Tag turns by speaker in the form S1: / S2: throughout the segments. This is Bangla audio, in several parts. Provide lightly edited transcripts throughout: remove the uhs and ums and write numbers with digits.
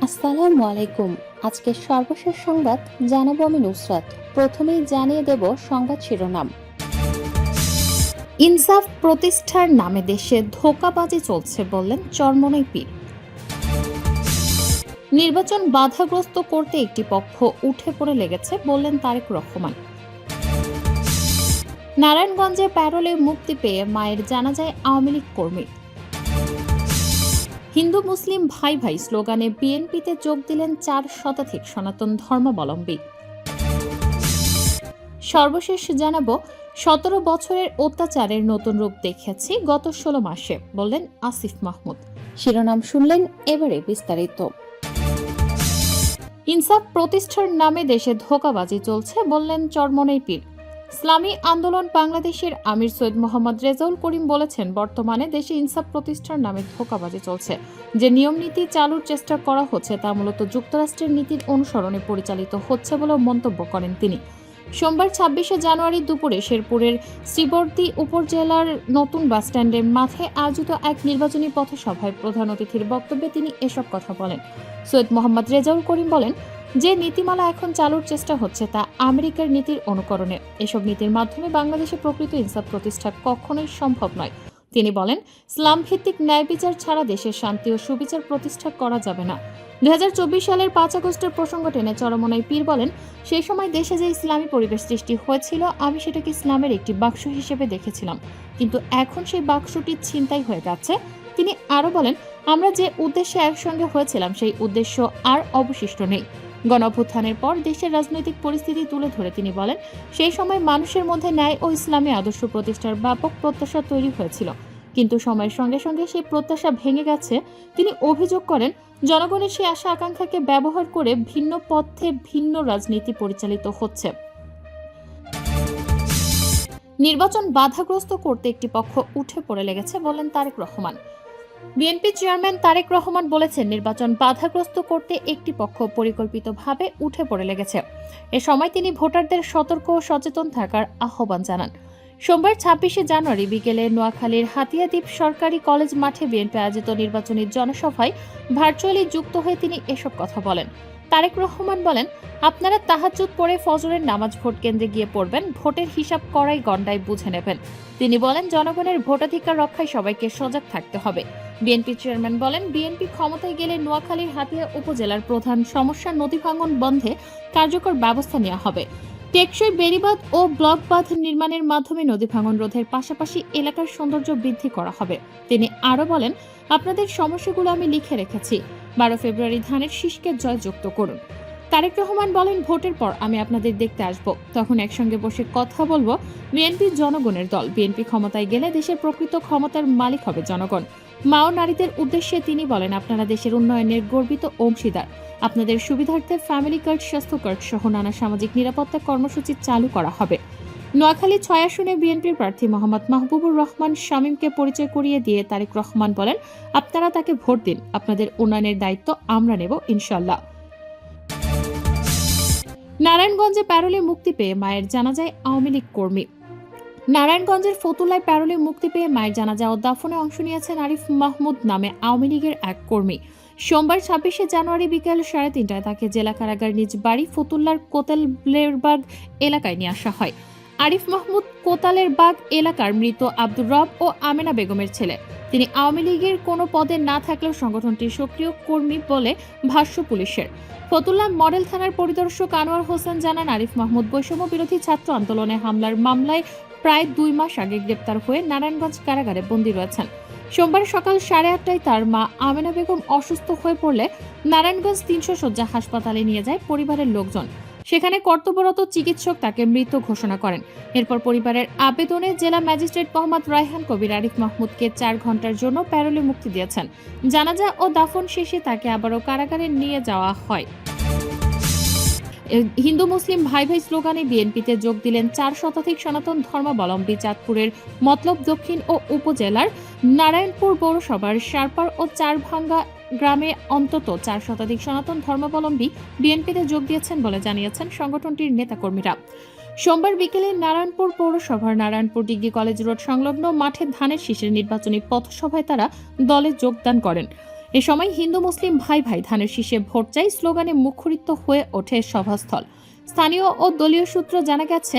S1: আসসালামু আলাইকুম। আজকের সর্বশেষ সংবাদ জানাবো আমি নুসরাত। প্রথমেই জানিয়ে দেব সংবাদ শিরোনাম। ইনসাফ প্রতিষ্ঠার নামে দেশে ধোঁকাবাজি চলছে বললেন চরমোনাই পীর। নির্বাচন বাধাগ্রস্ত করতে একটি পক্ষ উঠে পড়ে লেগেছে বললেন তারেক রহমান। নারায়ণগঞ্জে প্যারোলে মুক্তি পেয়ে মায়ের জানাজায় আওয়ামী লীগ কর্মী। হিন্দু মুসলিম ভাই ভাই স্লোগানে বিএনপিতে যোগ দিলেন 4 শতাধিক সনাতন ধর্মাবলম্বী। সর্বশেষ জানাবো 17 বছরের অত্যাচারের নতুন রূপ দেখেছি গত 16 মাসে বললেন আসিফ মাহমুদ। শিরোনাম শুনলেন, এবারে বিস্তারিত। ইনসাফ প্রতিষ্ঠার নামে দেশে ধোঁকাবাজি চলছে বললেন চরমোনাই পীর। ইসলামী আন্দোলন বাংলাদেশের আমির সৈয়দ মোহাম্মদ রেজাউল করিম বলেছেন, বর্তমানে দেশে ইনসাফ প্রতিষ্ঠার নামে ধোঁকাবাজি চলছে। যে নিয়ম নীতি চালুর চেষ্টা করা হচ্ছে তা মূলত যুক্তরাষ্ট্রের নীতির অনুসরণে পরিচালিত হচ্ছে বলে মন্তব্য করেন তিনি। সোমবার 26শে জানুয়ারি দুপুরে শেরপুরের শ্রীবর্দী উপজেলার নতুন বাসস্ট্যান্ডের মাঠে আয়োজিত এক নির্বাচনী পথসভায় প্রধান অতিথির বক্তব্যে তিনি এসব কথা বলেন। সৈয়দ মোহাম্মদ রেজাউল করিম বলেন, যে নীতিমালা এখন চালুর চেষ্টা হচ্ছে তা আমেরিকার নীতির অনুকরণে। এসব নীতির মাধ্যমে বাংলাদেশে প্রকৃত ইনসাফ প্রতিষ্ঠা কখনোই সম্ভব নয়। তিনি বলেন, ইসলাম ভিত্তিক ন্যায় বিচার ছাড়া দেশের শান্তি ও সুবিচার প্রতিষ্ঠা করা যাবে না। 2024 সালের 5 আগস্টের প্রসঙ্গ টেনে চরমোনাই পীর বলেন, সেই সময় দেশে যে ইসলামী পরিবেশ সৃষ্টি হয়েছিল আমি সেটাকে ইসলামের একটি বাক্স হিসেবে দেখেছিলাম, কিন্তু এখন সেই বাক্সটি ছিনতাই হয়ে গেছে। তিনি আরো বলেন, আমরা যে উদ্দেশ্যে একসঙ্গে হয়েছিলাম সেই উদ্দেশ্য আর অবশিষ্ট নেই। গণঅভ্যুত্থানের পর দেশের রাজনৈতিক পরিস্থিতি তুলে ধরে তিনি বলেন, সেই সময় মানুষের মধ্যে ন্যায় ও ইসলামী আদর্শ প্রতিষ্ঠার ব্যাপক প্রত্যাশা তৈরি হয়েছিল, কিন্তু সময়ের সঙ্গে সঙ্গে সেই প্রত্যাশা ভেঙে গেছে। তিনি অভিযোগ করেন, জনগণের সেই আশা আকাঙ্ক্ষাকে ব্যবহার করে ভিন্ন পথে ভিন্ন রাজনীতি পরিচালিত হচ্ছে। নির্বাচন বাধাগ্রস্ত করতে একটি পক্ষ উঠে পড়ে লেগেছে বললেন তারেক রহমান। বিএনপি চেয়ারম্যান তারেক রহমান বলেছেন, নির্বাচন বাধাগ্রস্ত করতে একটি পক্ষ পরিকল্পিতভাবে উঠে পড়ে লেগেছে। এ সময় তিনি ভোটারদের সতর্ক ও সচেতন থাকার আহ্বান জানান। সোমবার 26শে জানুয়ারি বিকেলে নোয়াখালীর হাতিয়াদ্বীপ সরকারি কলেজ মাঠে বিএনপি আয়োজিত নির্বাচনী জনসভায় ভার্চুয়ালি যুক্ত হয়ে তিনি এসব কথা বলেন। তারেক রহমান বলেন, আপনারা তাহাজ্জুদ পড়ে ফজরের নামাজ ভোট কেন্দ্রে গিয়ে পড়বেন, ভোটের হিসাব করাই গণ্ডায় বুঝে নেবেন। তিনি বলেন, জনগণের ভোটাধিকার রক্ষায় সবাইকে সজাগ থাকতে হবে। বিএনপি চেয়ারম্যান বলেন, বিএনপি ক্ষমতায় গেলে নোয়াখালীর হাতিয়া উপজেলার প্রধান সমস্যা নদী ভাঙন বন্ধে কার্যকর ব্যবস্থা নেওয়া হবে। টেকসই বেড়িবাঁধ ও ব্লক বাঁধ নির্মাণের মাধ্যমে নদী ভাঙন রোধের পাশাপাশি এলাকার সৌন্দর্য বৃদ্ধি করা হবে। তিনি আরো বলেন, আপনাদের সমস্যাগুলো আমি লিখে রেখেছি, 12 ফেব্রুয়ারি ধানের শীষকে জয়যুক্ত করুন। তারেক রহমান বলেন, ভোটের পর আমি আপনাদের দেখতে আসব, তখন একসঙ্গে বসে কথা বলবো। বিএনপি জনগণের দল, বিএনপি ক্ষমতায় গেলে দেশের প্রকৃত ক্ষমতার মালিক হবে জনগণ। মা ও নারীদের উদ্দেশ্যে তিনি বলেন, আপনারা দেশের উন্নয়নের গর্বিত অংশীদার। আপনাদের সুবিধার্থে ফ্যামিলি কার্ড, স্বাস্থ্য কার্ড সহ নানা সামাজিক নিরাপত্তা কর্মসূচি চালু করা হবে। নোয়াখালী 6 আসনে বিএনপির প্রার্থী মোহাম্মদ মাহবুবুর রহমান শামীমকে পরিচয় করিয়ে দিয়ে তারেক রহমান বলেন, আপনারা তাকে ভোট দিন, আপনাদের উন্নয়নের দায়িত্ব আমরা নেব ইনশাল্লাহ। নারায়ণগঞ্জে প্যারোলে মুক্তি পেয়ে মায়ের জানাজায় আওয়ামী লীগ কর্মী। নারায়ণগঞ্জের ফতুল্লায় প্যারোলে মুক্তি পেয়ে মায়ের জানাজা ও দাফনে অংশ নিয়েছেন আরিফ মাহমুদ নামে আওয়ামী লীগের এক কর্মী। সোমবার 26শে জানুয়ারি বিকেল 3:30টায় তাকে জেলা কারাগার নিজ বাড়ি ফতুল্লার কোতালেরবাগ এলাকায় নিয়ে আসা হয়। আরিফ মাহমুদ কোতালেরবাগ এলাকার মৃত আব্দুর রব ও আমেনা বেগমের ছেলে। তিনি আওয়ামী লীগের কোনো পদে না থাকলেও সংগঠনটির সক্রিয় কর্মী বলে ভাষ্য পুলিশের। ফতুল্লা মডেল থানার পরিদর্শক আনোয়ার হোসেন জানান, আরিফ মাহমুদ বৈষম্য বিরোধী ছাত্র আন্দোলনে হামলার মামলায় প্রায় 2 মাস আগে গ্রেপ্তার হয়ে নারায়ণগঞ্জ কারাগারে বন্দী রয়েছেন। সোমবার সকাল 8:30টায় তার মা আমেনা বেগম অসুস্থ হয়ে পড়লে নারায়ণগঞ্জ 300 শয্যা হাসপাতালে নিয়ে যায় পরিবারের লোকজন। সেখানে কর্তব্যরত চিকিৎসক তাকে মৃত ঘোষণা করেন। এরপর পরিবারের আবেদনে জেলা ম্যাজিস্ট্রেট মোহাম্মদ রায়হান কবির আরিফ মাহমুদকে 4 ঘন্টার জন্য প্যারোলে মুক্তি দিয়েছেন। জানাজা ও দাফন শেষে তাকে আবারও কারাগারে নিয়ে যাওয়া হয়। হিন্দু মুসলিম ভাই ভাই স্লোগানে বিএনপিতে যোগ দিলেন 4 শতাধিক সনাতন ধর্মাবলম্বী। চাঁদপুরের মতলব দক্ষিণ ও উপজেলার নারায়ণপুর পৌরসভার সারপার ও চারভাঙ্গা গ্রামে অন্তত 4 শতাধিক সনাতন ধর্মাবলম্বী বিএনপিতে যোগ দিয়েছেন বলে জানিয়েছেন সংগঠনটির নেতাকর্মীরা। সোমবার বিকেলে নারায়ণপুর পৌরসভার নারায়ণপুর ডিগ্রি কলেজ রোড সংলগ্ন মাঠে ধানের শীষের নির্বাচনী পথসভায় তারা দলে যোগদান করেন। এ সময় হিন্দু মুসলিম ভাই ভাই ধানের শীষে ভোট চাই স্লোগানে মুখরিত হয়ে ওঠে সভাস্থল। স্থানীয় ও দলীয় সূত্র জানা গেছে,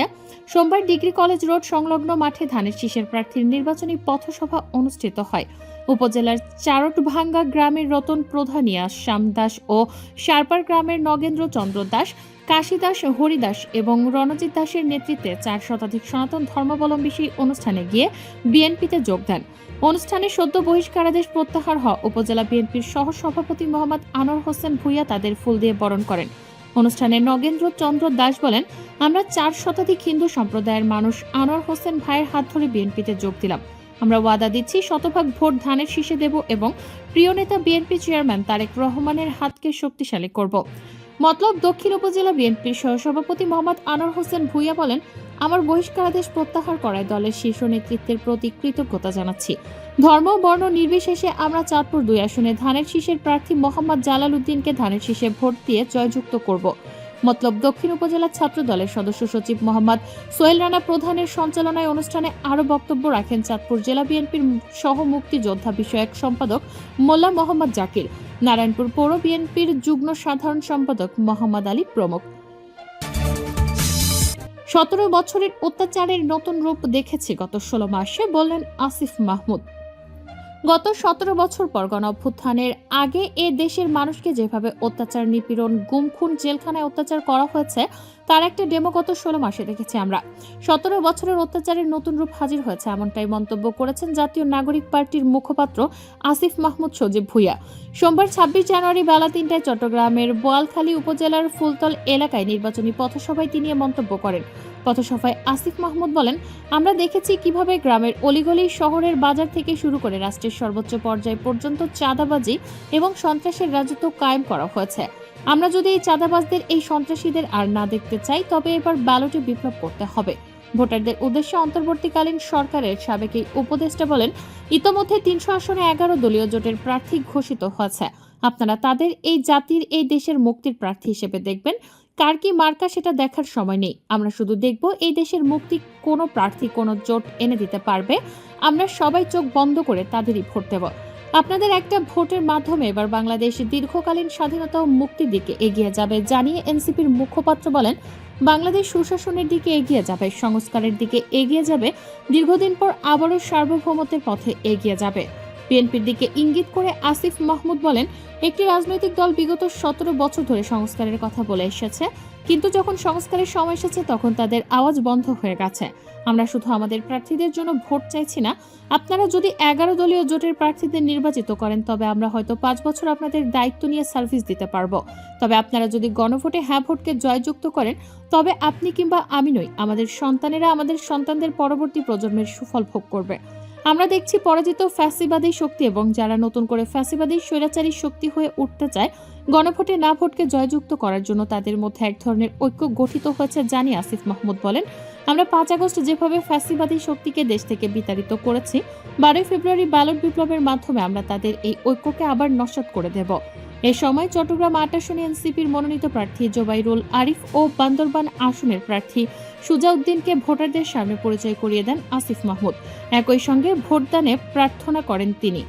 S1: সোমবার ডিগ্রি কলেজ রোড সংলগ্ন মাঠে ধানের শীষের প্রার্থীর নির্বাচনী পথসভা অনুষ্ঠিত হয়। উপজেলার চারটভাঙ্গা গ্রামের রতন প্রধানিয়া শ্যাম দাস ও সারপার গ্রামের নগেন্দ্র চন্দ্র দাস, কাশী দাস, হরিদাস এবং রণজিৎ দাসের নেতৃত্বে 4 শতাধিক সনাতন ধর্মাবলম্বী সেই অনুষ্ঠানে গিয়ে বিএনপিতে যোগ দেন। অনুষ্ঠানে সদ্য বহিষ্কারাদেশ প্রত্যাহার হওয়া উপজেলা বিএনপির সহ সভাপতি মোহাম্মদ আনোয়ার হোসেন ভূঁইয়া তাদের ফুল দিয়ে বরণ করেন। অনুষ্ঠানে নগেন্দ্র চন্দ্র দাস বলেন, আমরা 4 শতাধিক হিন্দু সম্প্রদায়ের মানুষ আনোয়ার হোসেন ভাইয়ের হাত ধরে বিএনপিতে যোগ দিলাম। আমরা ওয়াদা দিচ্ছি শতভাগ ভোট ধানের শীষে দেব এবং প্রিয় নেতা বিএনপি চেয়ারম্যান তারেক রহমানের হাতকে শক্তিশালী করব। মতলব দক্ষিণ উপজেলা বিএনপির সহসভাপতি মোহাম্মদ আনোয়ার হোসেন ভূঁইয়া বলেন, আমার বহিষ্কারাদেশ প্রত্যাহার করায় দলের শীর্ষ নেতৃত্বের প্রতি কৃতজ্ঞতা জানাচ্ছি। ধর্ম বর্ণ নির্বিশেষে আমরা চাঁদপুর 2 আসনে ধানের শীষের প্রার্থী মোহাম্মদ জালাল উদ্দিনকে ধানের শীষে ভোট দিয়ে জয়যুক্ত করব। মতলব দক্ষিণ উপজেলা ছাত্র দলের সদস্য সচিব মোহাম্মদ সোহেল রানা প্রধানের সঞ্চালনায় অনুষ্ঠানে আরও বক্তব্য রাখেন চাঁদপুর জেলা বিএনপির সহ মুক্তিযোদ্ধা বিষয়ক সম্পাদক মোল্লা মোহাম্মদ জাকির, নারায়ণপুর পৌর বিএনপির যুগ্ম সাধারণ সম্পাদক মোহাম্মদ আলী প্রমুখ। 17 বছরের অত্যাচারের নতুন রূপ দেখেছি গত 16 মাসে, বললেন আসিফ মাহমুদ। গত 17 বছর পর গণঅভ্যুত্থানের আগে এ দেশের মানুষকে যেভাবে অত্যাচার, নিপীড়ন, গুম খুন, জেলখানায় অত্যাচার করা হয়েছে তার একটা ডেমো গত 16 মাসে দেখেছি আমরা। 17 বছরের অত্যাচারের নতুন রূপ হাজির হয়েছে, এমনটাই মন্তব্য করেছেন জাতীয় নাগরিক পার্টির মুখপাত্র আসিফ মাহমুদ সজীব ভূঁইয়া। সোমবার 26 জানুয়ারি বেলা 3টায় চট্টগ্রামের বোয়ালখালী উপজেলার ফুলতল এলাকায় নির্বাচনী পথসভায় তিনি এ মন্তব্য করেন। পথসভায় আসিফ মাহমুদ বলেন, আমরা দেখেছি কিভাবে গ্রামের অলিগলি, শহরের বাজার থেকে শুরু করে রাষ্ট্রের সর্বোচ্চ পর্যায় পর্যন্ত চাঁদাবাজি এবং সন্ত্রাসের রাজত্ব কায়েম করা হয়েছে। আমরা যদি এই চাঁদাবাজদের, এই সন্ত্রাসীদের আর না দেখতে চাই, তবে এবার ব্যালটে বিপ্লব করতে হবে। ভোটারদের উদ্দেশ্যে অন্তর্বর্তীকালীন সরকারের সাবেক এই উপদেষ্টা বলেন, ইতোমধ্যে 300 আসনে 11 দলীয় জোটের প্রার্থী ঘোষিত হয়েছে। আপনারা তাদের এই জাতির, এই দেশের মুক্তির প্রার্থী হিসেবে দেখবেন। কার কি মার্কা সেটা দেখার সময় নেই। আমরা শুধু দেখব এই দেশের মুক্তি কোনো প্রার্থী, কোনো জোট এনে দিতে পারবে। আমরা সবাই চোখ বন্ধ করে তাদেরই ভোট দেব। আপনাদের একটা ভোটের মাধ্যমে এবার বাংলাদেশ দীর্ঘকালীন স্বাধীনতা ও মুক্তির দিকে এগিয়ে যাবে জানিয়ে এনসিপির মুখপাত্র বলেন, বাংলাদেশ সুশাসনের দিকে এগিয়ে যাবে, সংস্কারের দিকে এগিয়ে যাবে, দীর্ঘদিন পর আবারও সার্বভৌমত্বের পথে এগিয়ে যাবে। বিএনপির দিকে ইঙ্গিত করে আসিফ মাহমুদ বলেন, একটি রাজনৈতিক দল বিগত 17 বছর ধরে সংস্কারের কথা বলে এসেছে, কিন্তু যখন সংস্কারের সময় এসেছে তখন তাদের আওয়াজ বন্ধ হয়ে গেছে। আমরা শুধু আমাদের প্রার্থীদের জন্য ভোট চাইছি না। আপনারা যদি 11 দলীয় জোটের প্রার্থীদের নির্বাচিত করেন, তবে আমরা হয়তো 5 বছর আপনাদের দায়িত্ব নিয়ে সার্ভিস দিতে পারবো। তবে আপনারা যদি গণভোটে হ্যাঁ ভোটকে জয়যুক্ত করেন, তবে আপনি কিংবা আমি নই, আমাদের সন্তানেরা, আমাদের সন্তানদের পরবর্তী প্রজন্মের সুফল ভোগ করবে। আমরা দেখছি পরাজিত ফ্যাসিবাদী শক্তি এবং যারা নতুন করে ফ্যাসিবাদী স্বৈরাচারী শক্তি হয়ে উঠতে চায়, গণভোটে না ভোটকে জয়যুক্ত করার জন্য তাদের মধ্যে এক ধরনের ঐক্য গঠিত হয়েছে জানিয়ে আসিফ মাহমুদ বলেন, আমরা 5 আগস্ট যেভাবে ফ্যাসিবাদী শক্তিকে দেশ থেকে বিতাড়িত করেছি, 12 ফেব্রুয়ারি ব্যালট বিপ্লবের মাধ্যমে আমরা তাদের এই ঐক্যকে আবার নস্যাৎ করে দেব। এ সময় চট্টগ্রাম 8 আসনে এনসিপির মনোনীত প্রার্থী জোবাইরুল আরিফ ও বান্দরবান আসনের প্রার্থী সুজাউদ্দিনকে ভোটারদের সামনে পরিচয় করিয়ে দেন আসিফ মাহমুদ। একই সঙ্গে ভোটদানে প্রার্থনা করেন তিনি।